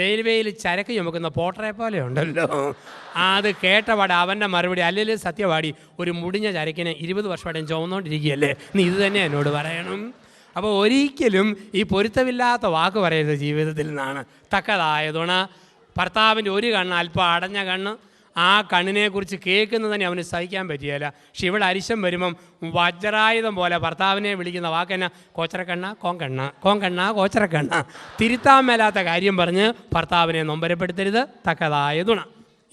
റെയിൽവേയിൽ ചരക്ക് ചുമക്കുന്ന പോട്ടറെ പോലെ ഉണ്ടല്ലോ. അത് കേട്ടപാടെ അവൻ്റെ മറുപടി, അല്ലെങ്കിൽ സത്യവാടി ഒരു മുടിഞ്ഞ ചരക്കിനെ 20 വർഷമായിട്ടും ചുമന്നുകൊണ്ടിരിക്കുകയല്ലേ, നീ ഇത് തന്നെ എന്നോട് പറയണം. അപ്പോൾ ഒരിക്കലും ഈ പൊരുത്തമില്ലാത്ത വാക്ക് പറയരുത് ജീവിതത്തിൽ നിന്നാണ്. തക്കതായ തുണ. ഭർത്താവിൻ്റെ ഒരു കണ്ണ് അല്പം അടഞ്ഞ കണ്ണ്, ആ കണ്ണിനെക്കുറിച്ച് കേൾക്കുന്നത് തന്നെ അവന് സഹിക്കാൻ പറ്റിയല്ല. പക്ഷെ ഇവിടെ അരിശം വരുമ്പം വജ്രായുധം പോലെ ഭർത്താവിനെ വിളിക്കുന്ന വാക്കെന്നാ, കോച്ചറക്കണ്ണ, കോങ്കണ്ണ, കോങ്കണ്ണ, കോച്ചറക്കണ്ണ. തിരുത്താൻ മേലാത്ത കാര്യം പറഞ്ഞ് ഭർത്താവിനെ നൊമ്പരപ്പെടുത്തരുത്. തക്കതായ തുണ.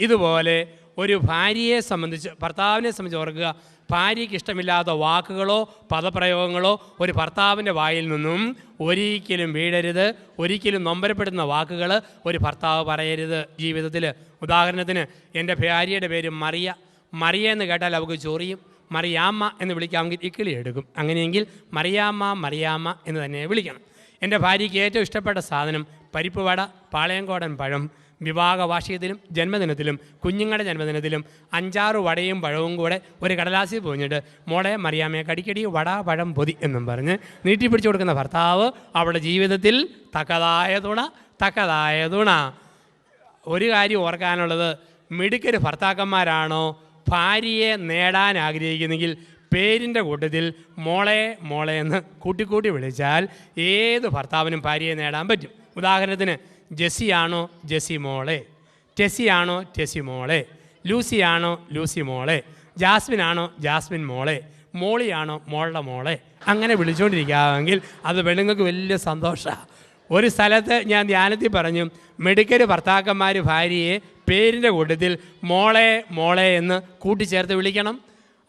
ഇതുപോലെ ഒരു ഭാര്യയെ സംബന്ധിച്ച്, ഭർത്താവിനെ സംബന്ധിച്ച് ഓർക്കുക, ഭാര്യയ്ക്ക് ഇഷ്ടമില്ലാത്ത വാക്കുകളോ പദപ്രയോഗങ്ങളോ ഒരു ഭർത്താവിൻ്റെ വായിൽ നിന്നും ഒരിക്കലും വീഴരുത്. ഒരിക്കലും നൊമ്പരപ്പെടുന്ന വാക്കുകൾ ഒരു ഭർത്താവ് പറയരുത് ജീവിതത്തിൽ. ഉദാഹരണത്തിന്, എൻ്റെ ഭാര്യയുടെ പേര് മറിയ. മറിയ എന്ന് കേട്ടാൽ അവൾക്ക് ചൊറിയും. മറിയാമ്മ എന്ന് വിളിക്കാമെങ്കിൽ ഇക്കിളി എടുക്കും. അങ്ങനെയെങ്കിൽ മറിയാമ്മ മറിയാമ്മ എന്ന് തന്നെ വിളിക്കണം. എൻ്റെ ഭാര്യയ്ക്ക് ഏറ്റവും ഇഷ്ടപ്പെട്ട സാധനം പരിപ്പ് വട, പാളയംകോടൻ പഴം. വിവാഹ വാർഷികത്തിലും ജന്മദിനത്തിലും കുഞ്ഞുങ്ങളുടെ ജന്മദിനത്തിലും 5-6 വടയും പഴവും കൂടെ ഒരു കടലാസിൽ പൊതിഞ്ഞിട്ട് മോളെ മറിയാമ്മയെ കടിക്കടി വട പഴം പൊതി എന്നും പറഞ്ഞ് നീട്ടിപ്പിടിച്ചു കൊടുക്കുന്ന ഭർത്താവ് അവളുടെ ജീവിതത്തിൽ തക്കതായ തുണ. തക്കതായ തുണ. ഒരു കാര്യം ഓർക്കാനുള്ളത്, മിടുക്കര് ഭർത്താക്കന്മാരാണോ ഭാര്യയെ നേടാൻ ആഗ്രഹിക്കുന്നെങ്കിൽ പേരിൻ്റെ കൂട്ടത്തിൽ മോളെ മോളെ എന്ന് കൂട്ടിക്കൂട്ടി വിളിച്ചാൽ ഏത് ഭർത്താവിനും ഭാര്യയെ നേടാൻ പറ്റും. ഉദാഹരണത്തിന്, ജെസ്സിയാണോ ജെസ്സി മോളെ, ടെസ്സിയാണോ ടെസ്സി മോളെ, ലൂസിയാണോ ലൂസി മോളെ, ജാസ്മിനാണോ ജാസ്മിൻ മോളെ, മോളിയാണോ മോളുടെ മോളെ. അങ്ങനെ വിളിച്ചുകൊണ്ടിരിക്കാമെങ്കിൽ അത് പെണ്ണുങ്ങൾക്ക് വലിയ സന്തോഷമാണ്. ഒരു സ്ഥലത്ത് ഞാൻ ധ്യാനത്തിൽ പറഞ്ഞു, മിടുക്കര് ഭർത്താക്കന്മാർ ഭാര്യയെ പേരിൻ്റെ കൂട്ടത്തിൽ മോളെ മോളെ എന്ന് കൂട്ടിച്ചേർത്ത് വിളിക്കണം.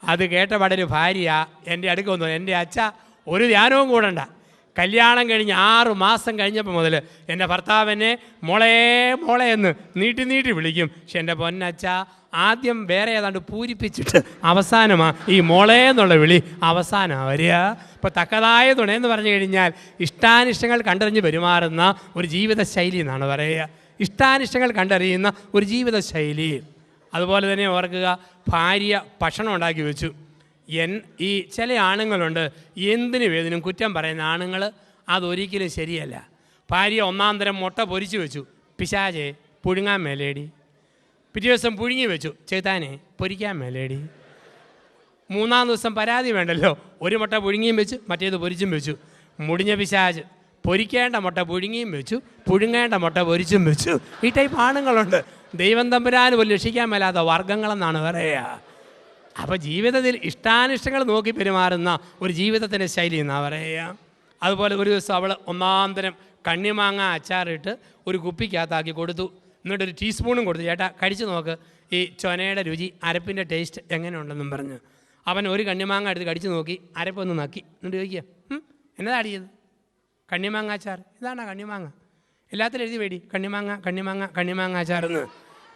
അത് കേട്ടപാടെ ഒരു ഭാര്യ എൻ്റെ അടുക്ക വന്നു, എൻ്റെ അച്ഛ ഒരു ധ്യാനവും കൂടണ്ട, കല്യാണം കഴിഞ്ഞ് 6 മാസം കഴിഞ്ഞപ്പോൾ മുതൽ എൻ്റെ ഭർത്താവിനെ മോളെ മോളെ എന്ന് നീട്ടി നീട്ടി വിളിക്കും. പക്ഷെ എൻ്റെ പൊന്നച്ഛ, ആദ്യം വേറെ ഏതാണ്ട് പൂരിപ്പിച്ചിട്ട് അവസാനമാണ് ഈ മോളെ എന്നുള്ള വിളി അവസാനമാണ് വരിക. ഇപ്പോൾ തക്കതായ തുണയെന്ന് പറഞ്ഞു കഴിഞ്ഞാൽ ഇഷ്ടാനിഷ്ടങ്ങൾ കണ്ടറിഞ്ഞ് പെരുമാറുന്ന ഒരു ജീവിതശൈലി എന്നാണ് പറയുക. ഇഷ്ടാനിഷ്ടങ്ങൾ കണ്ടറിയുന്ന ഒരു ജീവിതശൈലി. അതുപോലെ തന്നെ ഓർക്കുക, ഭാര്യ ഭക്ഷണം ഉണ്ടാക്കി വെച്ചു. ഈ ചില ആണുങ്ങളുണ്ട്, എന്തിനു വേദനും കുറ്റം പറയുന്ന ആണുങ്ങൾ. അതൊരിക്കലും ശരിയല്ല. ഭാര്യ 1-ാം തരം മുട്ട പൊരിച്ചു വെച്ചു, പിശാചേ പുഴുങ്ങാൻ മേലേടി. പിറ്റേ ദിവസം പുഴുങ്ങി വെച്ചു, ചെയ്താനെ പൊരിക്കാൻ മേലേടി. 3-ാം ദിവസം പരാതി വേണ്ടല്ലോ, ഒരു മുട്ട പുഴുങ്ങിയും വെച്ചു, മറ്റേത് പൊരിച്ചും വെച്ചു. മുടിഞ്ഞ പിശാച്, പൊരിക്കേണ്ട മുട്ട പുഴുങ്ങിയും വെച്ചു, പുഴുങ്ങേണ്ട മുട്ട പൊരിച്ചും വെച്ചു. ഈ ടൈപ്പ് ആണുങ്ങളുണ്ട്. ദൈവം തമ്പുരാന് പോലും രക്ഷിക്കാൻ മേലാത്ത വർഗ്ഗങ്ങളെന്നാണ് പറയുക. അപ്പോൾ ജീവിതത്തിൽ ഇഷ്ടാനിഷ്ടങ്ങൾ നോക്കി പെരുമാറുന്ന ഒരു ജീവിതത്തിൻ്റെ ശൈലി എന്നാണ് പറയുക. അതുപോലെ ഒരു ദിവസം അവൾ 1-ാം തരം കണ്ണിമാങ്ങ അച്ചാറിട്ട് ഒരു കുപ്പിക്കകത്താക്കി കൊടുത്തു. എന്നിട്ടൊരു ടീസ്പൂണും കൊടുത്തു, ചേട്ടാ കഴിച്ചു നോക്ക് ഈ ചൊനയുടെ രുചി, അരപ്പിൻ്റെ ടേസ്റ്റ് എങ്ങനെയുണ്ടെന്നും പറഞ്ഞു. അവൻ ഒരു കണ്ണിമാങ്ങ എടുത്ത് കടിച്ചു നോക്കി, അരപ്പൊന്ന് നക്കി. എന്നിട്ട് ചോദിക്കുക, എന്നതാ അടിയത്? കണ്ണിമാങ്ങ അച്ചാർ. ഇതാണോ കണ്ണിമാങ്ങ? എല്ലാത്തിലും എഴുതി വേടി കണ്ണിമാങ്ങ കണ്ണിമാങ്ങ കണ്ണിമാങ്ങ അച്ചാറെന്ന്.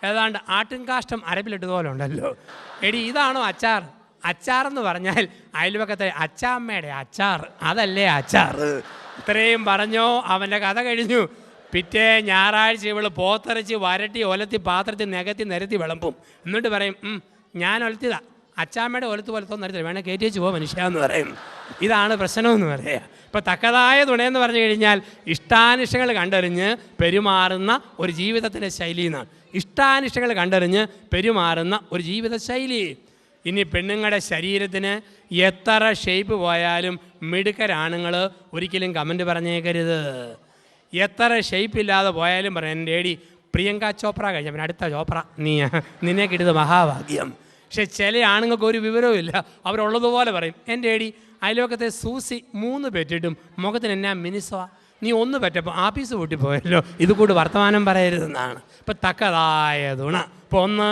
ഏതാണ്ട് ആട്ടിൻകാഷ്ടം അരപ്പിലിട്ടതുപോലെ ഉണ്ടല്ലോ. എടി ഇതാണോ അച്ചാർ? അച്ചാറെന്ന് പറഞ്ഞാൽ അയൽവക്കത്തെ അച്ചാമ്മയുടെ അച്ചാർ, അതല്ലേ അച്ചാർ. ഇത്രയും പറഞ്ഞോ അവൻ്റെ കഥ കഴിഞ്ഞു. പിറ്റേ ഞായറാഴ്ച ഇവൾ പോത്തിറച്ചി വരട്ടി ഒലത്തി പാത്രത്തിൽ നിരത്തി വിളമ്പും. എന്നിട്ട് പറയും, ഞാൻ ഒലത്തിയതാ, അച്ചാമ്മയുടെ ഒലത്ത് പോലത്തൊന്നും നിരത്തില്ല, വേണേൽ കയറ്റി വെച്ച് പോകും മനുഷ്യ എന്ന് പറയും. ഇതാണ് പ്രശ്നമെന്ന് പറയുക. ഇപ്പോൾ തക്കതായ തുണയെന്ന് പറഞ്ഞു കഴിഞ്ഞാൽ ഇഷ്ടാനിഷ്ടങ്ങൾ കണ്ടറിഞ്ഞ് പെരുമാറുന്ന ഒരു ജീവിതത്തിൻ്റെ ശൈലി എന്നാണ്. ഇഷ്ടാനിഷ്ടങ്ങൾ കണ്ടറിഞ്ഞ് പെരുമാറുന്ന ഒരു ജീവിതശൈലി. ഇനി പെണ്ണുങ്ങളുടെ ശരീരത്തിന് എത്ര ഷേപ്പ് പോയാലും മിടുക്കരാണുങ്ങൾ ഒരിക്കലും കമൻറ്റ് പറഞ്ഞേക്കരുത്. എത്ര ഷേപ്പില്ലാതെ പോയാലും പറയാം, എൻ്റെ ഏടി പ്രിയങ്ക ചോപ്ര കഴിഞ്ഞ പിന്നെ അടുത്ത ചോപ്ര നിന്നെ കിട്ടിയത് മഹാഭാഗ്യം. പക്ഷെ ചില ആണുങ്ങൾക്ക് ഒരു വിവരവും ഇല്ല, അവരുള്ളതുപോലെ പറയും, എൻ്റെ ഏടി അയൽവക്കത്തെ സൂസി 3 പെറ്റിട്ടും മുഖത്തിന് എന്നാ മിനിസോ, നീ 1 പെറ്റപ്പോൾ ആഫീസ് പൂട്ടിപ്പോയല്ലോ, ഇത് കൂടി വർത്തമാനം പറയരുതെന്നാണ്. ഇപ്പം തക്കതായ തുണ. ഇപ്പോൾ 1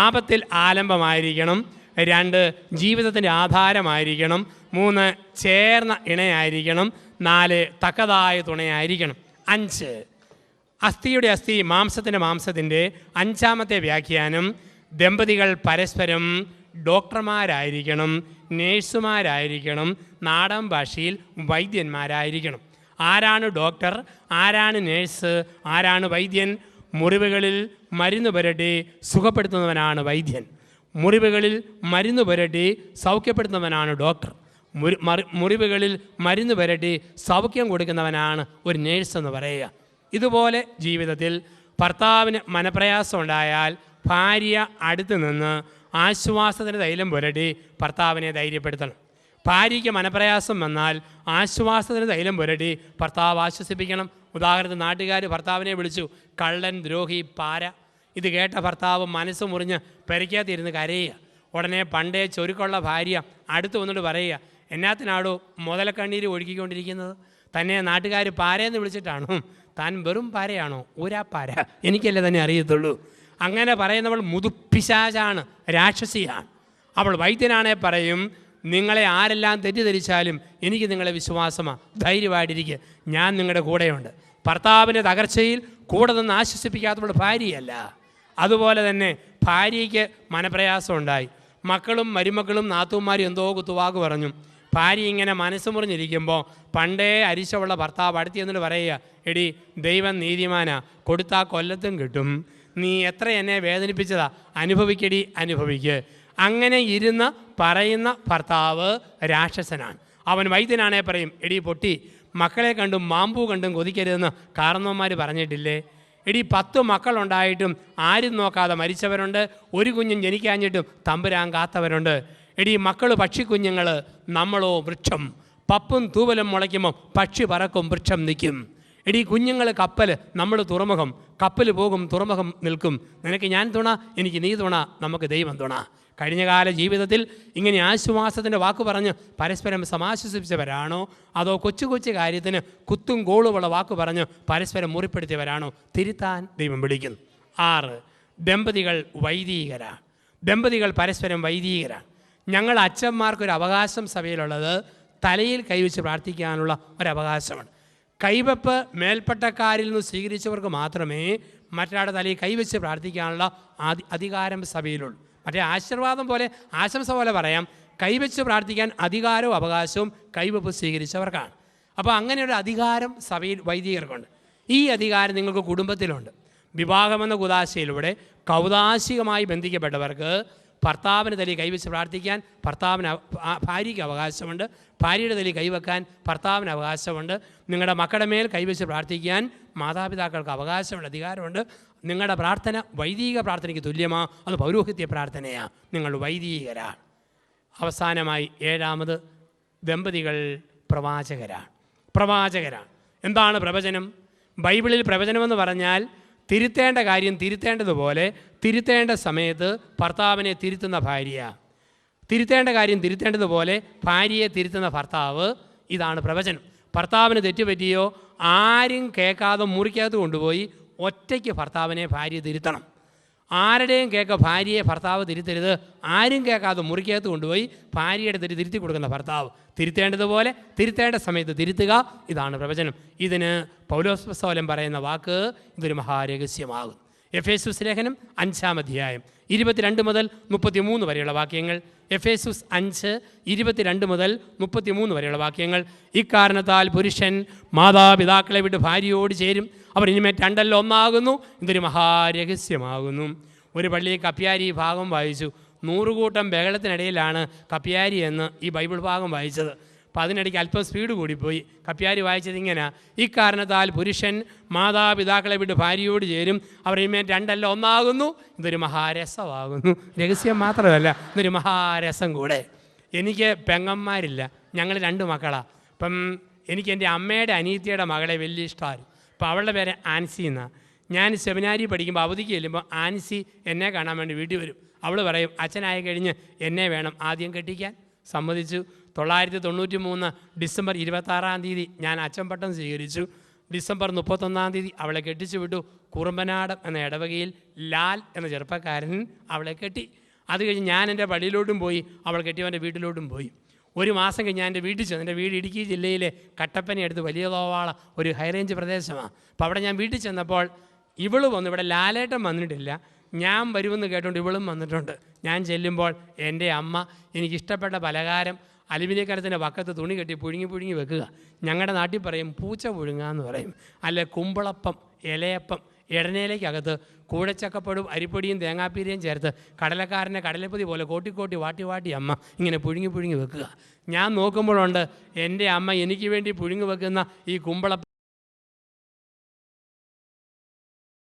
ആപത്തിൽ ആലംബമായിരിക്കണം, 2 ജീവിതത്തിൻ്റെ ആധാരമായിരിക്കണം, 3 ചേർന്ന ഇണയായിരിക്കണം, 4 തക്കതായ തുണയായിരിക്കണം, 5 അസ്ഥിയുടെ അസ്ഥി മാംസത്തിൻ്റെ മാംസത്തിൻ്റെ 5ാമത്തെ വ്യാഖ്യാനം, ദമ്പതികൾ പരസ്പരം ഡോക്ടർമാരായിരിക്കണം, നേഴ്സുമാരായിരിക്കണം, നാടൻ ഭാഷയിൽ വൈദ്യന്മാരായിരിക്കണം. ആരാണ് ഡോക്ടർ, ആരാണ് നേഴ്സ്, ആരാണ് വൈദ്യൻ? മുറിവുകളിൽ മരുന്ന് പുരട്ടി സുഖപ്പെടുത്തുന്നവനാണ് വൈദ്യൻ. മുറിവുകളിൽ മരുന്ന് പുരട്ടി സൗഖ്യപ്പെടുത്തുന്നവനാണ് ഡോക്ടർ. മുറിവുകളിൽ മരുന്ന് പുരട്ടി സൗഖ്യം കൊടുക്കുന്നവനാണ് ഒരു നേഴ്സ് എന്ന് പറയുക. ഇതുപോലെ ജീവിതത്തിൽ ഭർത്താവിന് മനപ്രയാസം ഉണ്ടായാൽ ഭാര്യ അടുത്ത് നിന്ന് ആശ്വാസത്തിന് തൈലം പുരട്ടി ഭർത്താവിനെ ധൈര്യപ്പെടുത്തണം. ഭാര്യയ്ക്ക് മനപ്രയാസം വന്നാൽ ആശ്വാസത്തിന് തൈലം പുരട്ടി ഭർത്താവ് ആശ്വസിപ്പിക്കണം. ഉദാഹരണത്തിന് നാട്ടുകാർ ഭർത്താവിനെ വിളിച്ചു കള്ളൻ, ദ്രോഹി, പാര. ഇത് കേട്ട ഭർത്താവ് മനസ്സ് മുറിഞ്ഞ് പെരയ്ക്കകത്തിരുന്ന് കരയുക. ഉടനെ പണ്ടേ ചൊരുക്കുള്ള ഭാര്യ അടുത്ത് വന്നിട്ട് പറയുക, എന്നാത്തിനാടോ മുതലക്കണ്ണീര് ഒഴുക്കിക്കൊണ്ടിരിക്കുന്നത്? തന്നെ നാട്ടുകാർ പാരയെന്ന് വിളിച്ചിട്ടാണോ? താൻ വെറും പാരയാണോ? ഊരാപ്പാര, എനിക്കല്ലേ തന്നെ അറിയത്തുള്ളൂ. അങ്ങനെ പറയുന്നവൾ മുതുപ്പിശാചാണ്, രാക്ഷസിയാണ്. അവൾ വൈദ്യനാണെ പറയും, നിങ്ങളെ ആരെല്ലാം തെറ്റിദ്ധരിച്ചാലും എനിക്ക് നിങ്ങളെ വിശ്വാസമാണ്, ധൈര്യമായിട്ടിരിക്കുക, ഞാൻ നിങ്ങളുടെ കൂടെയുണ്ട്. ഭർത്താവിൻ്റെ തകർച്ചയിൽ കൂടെ നിന്ന് ആശ്വസിപ്പിക്കാത്തവൾ ഭാര്യയല്ല. അതുപോലെ തന്നെ ഭാര്യയ്ക്ക് മനപ്രയാസം ഉണ്ടായി, മക്കളും മരുമക്കളും നാത്തൂന്മാരും എന്തോ കുത്തുവാക്ക് പറഞ്ഞു. ഭാര്യ ഇങ്ങനെ മനസ്സ് മുറിഞ്ഞിരിക്കുമ്പോൾ പണ്ടേ അരിശമുള്ള ഭർത്താവ് അടുത്ത് എന്നിട്ട് പറയുക, എടി ദൈവം നീതിമാനാ, കൊടുത്താൽ കൊല്ലത്തും കിട്ടും, നീ എത്ര എന്നെ വേദനിപ്പിച്ചതാ, അനുഭവിക്കടി, അനുഭവിക്ക്. അങ്ങനെ ഇരുന്ന് പറയുന്ന ഭർത്താവ് രാക്ഷസനാണ്. അവൻ വൈദ്യനാണേ പറയും, എടി പൊട്ടി, മക്കളെ കണ്ടും മാമ്പൂ കണ്ടും കൊതിക്കരുതെന്ന് കാരണവന്മാർ പറഞ്ഞിട്ടില്ലേ? എടി 10 മക്കളുണ്ടായിട്ടും ആരും നോക്കാതെ മരിച്ചവരുണ്ട്, ഒരു കുഞ്ഞും ജനിക്കാഞ്ഞിട്ടും തമ്പുരാൻ കാത്തവരുണ്ട്. എടി മക്കൾ പക്ഷിക്കുഞ്ഞുങ്ങൾ, നമ്മളോ വൃക്ഷം. പപ്പും തൂവലും മുളയ്ക്കുമ്പോൾ പക്ഷി പറക്കും, വൃക്ഷം നിൽക്കും. എടി കുഞ്ഞുങ്ങൾ കപ്പൽ, നമ്മൾ തുറമുഖം. കപ്പൽ പോകും, തുറമുഖം നിൽക്കും. നിനക്ക് ഞാൻ തുണ, എനിക്ക് നീ തുണ, നമുക്ക് ദൈവം തുണ. കഴിഞ്ഞകാല ജീവിതത്തിൽ ഇങ്ങനെ ആശ്വാസത്തിൻ്റെ വാക്ക് പറഞ്ഞ് പരസ്പരം സമാശ്വസിപ്പിച്ചവരാണോ, അതോ കൊച്ചു കൊച്ചു കാര്യത്തിന് കുത്തും കോളുമുള്ള വാക്ക് പറഞ്ഞ് പരസ്പരം മുറിപ്പെടുത്തിയവരാണോ? തിരുത്താൻ ദൈവം വിളിക്കുന്നു. 6, ദമ്പതികൾ വൈദികരാണ്. ദമ്പതികൾ പരസ്പരം വൈദികരാണ്. ഞങ്ങൾ അച്ഛന്മാർക്കൊരു അവകാശം സഭയിലുള്ളത് തലയിൽ കൈവച്ച് പ്രാർത്ഥിക്കാനുള്ള ഒരവകാശമാണ്. കൈവെപ്പ് മേൽപ്പട്ടക്കാരിൽ നിന്ന് സ്വീകരിച്ചവർക്ക് മാത്രമേ മറ്റൊരാളുടെ തലയിൽ കൈവച്ച് പ്രാർത്ഥിക്കാനുള്ള അധികാരം സഭയിലുള്ളൂ. മറ്റേ ആശീർവാദം പോലെ, ആശംസ പോലെ പറയാം, കൈവച്ച് പ്രാർത്ഥിക്കാൻ അധികാരവും അവകാശവും കൈവെപ്പ് സ്വീകരിച്ചവർക്കാണ്. അപ്പോൾ അങ്ങനെയൊരു അധികാരം സഭയിൽ വൈദികർക്കുണ്ട്. ഈ അധികാരം നിങ്ങൾക്ക് കുടുംബത്തിലുണ്ട്. വിവാഹമെന്ന കുദാശയിലൂടെ കൗദാശികമായി ബന്ധിക്കപ്പെട്ടവർക്ക് ഭർത്താവിന് തലയിൽ കൈവച്ച് പ്രാർത്ഥിക്കാൻ ഭാര്യയ്ക്ക് അവകാശമുണ്ട്. ഭാര്യയുടെ തലയിൽ കൈവെക്കാൻ ഭർത്താവിന് അവകാശമുണ്ട്. നിങ്ങളുടെ മക്കളുടെ മേൽ കൈവച്ച് പ്രാർത്ഥിക്കാൻ മാതാപിതാക്കൾക്ക് അവകാശമുണ്ട്, അധികാരമുണ്ട്. നിങ്ങളുടെ പ്രാർത്ഥന വൈദിക പ്രാർത്ഥനയ്ക്ക് തുല്യമാണ്, അത് പൗരോഹിത്യ പ്രാർത്ഥനയാണ്. നിങ്ങൾ വൈദികരാണ്. അവസാനമായി 7, ദമ്പതികൾ പ്രവാചകരാണ്. എന്താണ് പ്രവചനം? ബൈബിളിൽ പ്രവചനമെന്ന് പറഞ്ഞാൽ തിരുത്തേണ്ട കാര്യം തിരുത്തേണ്ടതുപോലെ തിരുത്തേണ്ട സമയത്ത് ഭർത്താവിനെ തിരുത്തുന്ന ഭാര്യ, തിരുത്തേണ്ട കാര്യം തിരുത്തേണ്ടതുപോലെ ഭാര്യയെ തിരുത്തുന്ന ഭർത്താവ്. ഇതാണ് പ്രവചനം. ഭർത്താവിന് തെറ്റുപറ്റിയോ ആരും കേൾക്കാതെ മുറിക്കകത്ത് കൊണ്ടുപോയി ഒറ്റയ്ക്ക് ഭർത്താവിനെ ഭാര്യ തിരുത്തണം. ആരുടെയും കേൾക്ക ഭാര്യയെ ഭർത്താവ് തിരുത്തരുത്. ആരും കേൾക്കാതെ മുറിക്കകത്ത് കൊണ്ടുപോയി ഭാര്യയുടെ തിരുത്തി കൊടുക്കുന്ന ഭർത്താവ്. തിരുത്തേണ്ടതുപോലെ തിരുത്തേണ്ട സമയത്ത് തിരുത്തുക. ഇതാണ് പ്രവചനം. ഇതിന് പൗലോസ് അപ്പോസ്തലൻ പറയുന്ന വാക്ക് ഇതൊരു മഹാരഹസ്യമാകും. എഫേസ്യൂസ് ലേഖനം 5-ാം അധ്യായം 22 മുതൽ 33 വരെയുള്ള വാക്യങ്ങൾ. എഫേസ്യൂസ് 5, 22 മുതൽ 33 വരെയുള്ള വാക്യങ്ങൾ. ഇക്കാരണത്താൽ പുരുഷൻ മാതാപിതാക്കളെ വിട്ട് ഭാര്യയോട് ചേരും, അവർ ഇനിമേൽ രണ്ടല്ല ഒന്നാകുന്നു, ഇതൊരു മഹാരഹസ്യമാകുന്നു. ഒരു പള്ളിയിൽ കപ്പ്യാരി ഭാഗം വായിച്ചു. 100 കൂട്ടം ബഹളത്തിനിടയിലാണ് കപ്പ്യാരി എന്ന് ഈ ബൈബിൾ ഭാഗം വായിച്ചത്. അപ്പോൾ അതിനിടയ്ക്ക് അല്പം സ്പീഡ് കൂടിപ്പോയി. കപ്പ്യാരി വായിച്ചത് ഇങ്ങനെ: ഇക്കാരണത്താൽ പുരുഷൻ മാതാപിതാക്കളെ വിട്ട് ഭാര്യയോട് ചേരും, അവർ ഇനിമേൽ രണ്ടല്ല ഒന്നാകുന്നു, ഇതൊരു മഹാരസമാകുന്നു. രഹസ്യം മാത്രമല്ല, ഇതൊരു മഹാരസം കൂടെ. എനിക്ക് പെങ്ങന്മാരില്ല, ഞങ്ങൾ 2 മക്കളാണ്. അപ്പം എനിക്ക് എൻ്റെ അമ്മയുടെ അനിയത്തിയുടെ മകളെ വലിയ ഇഷ്ടമായിരുന്നു. അപ്പോൾ അവളുടെ പേര് ആൻസി എന്നാണ്. ഞാൻ സെമിനാരി പഠിക്കുമ്പോൾ അവധിക്ക് ചെല്ലുമ്പോൾ ആൻസി എന്നെ കാണാൻ വേണ്ടി വീട്ടിൽ വരും. അവൾ പറയും, അച്ഛനായി കഴിഞ്ഞ് എന്നെ വേണം ആദ്യം കെട്ടിക്കാൻ. സമ്മതിച്ചു. 1993 ഡിസംബർ 26-ാം തീയതി ഞാൻ അച്ഛൻ പട്ടം സ്വീകരിച്ചു. ഡിസംബർ 31-ാം തീയതി അവളെ കെട്ടിച്ചു വിട്ടു. കുറുമ്പനാട് എന്ന ഇടവകയിൽ ലാൽ എന്ന ചെറുപ്പക്കാരൻ അവളെ കെട്ടി. അത് കഴിഞ്ഞ് ഞാൻ എൻ്റെ പള്ളിയിലോട്ടും പോയി, അവൾ കെട്ടിയവൻ്റെ വീട്ടിലോട്ടും പോയി. 1 മാസം കഴിഞ്ഞ് ഞാൻ എൻ്റെ വീട്ടിൽ ചെന്നു. എൻ്റെ വീട് ഇടുക്കി ജില്ലയിലെ കട്ടപ്പന അടുത്ത് വലിയ തോവാള ഒരു ഹൈറേഞ്ച് പ്രദേശമാണ്. അപ്പോൾ അവിടെ ഞാൻ വീട്ടിൽ ചെന്നപ്പോൾ ഇവള് വന്നു. ഇവിടെ ലാലേട്ടൻ വന്നിട്ടില്ല, ഞാൻ വരുമെന്ന് കേട്ടുകൊണ്ട് ഇവളും വന്നിട്ടുണ്ട്. ഞാൻ ചെല്ലുമ്പോൾ എൻ്റെ അമ്മ എനിക്കിഷ്ടപ്പെട്ട പലഹാരം അലുമിനിയക്കരത്തിൻ്റെ വക്കത്ത് തുണി കെട്ടി പുഴുങ്ങി വെക്കുക. ഞങ്ങളുടെ നാട്ടിൽ പറയും പൂച്ച പുഴുങ്ങുക എന്ന് പറയും. അല്ലെ കുമ്പളപ്പം, ഇലയപ്പം, ഇടനയിലേക്കകത്ത് കൂടച്ചക്കപ്പടും അരിപ്പൊടിയും തേങ്ങാപ്പീരയും ചേർത്ത് കടലക്കാരനെ കടലപ്പൊതി പോലെ കോട്ടി വാട്ടി അമ്മ ഇങ്ങനെ പുഴുങ്ങി വെക്കുക. ഞാൻ നോക്കുമ്പോഴുണ്ട് എൻ്റെ അമ്മ എനിക്ക് വേണ്ടി പുഴുങ്ങി വെക്കുന്ന ഈ കുമ്പളപ്പം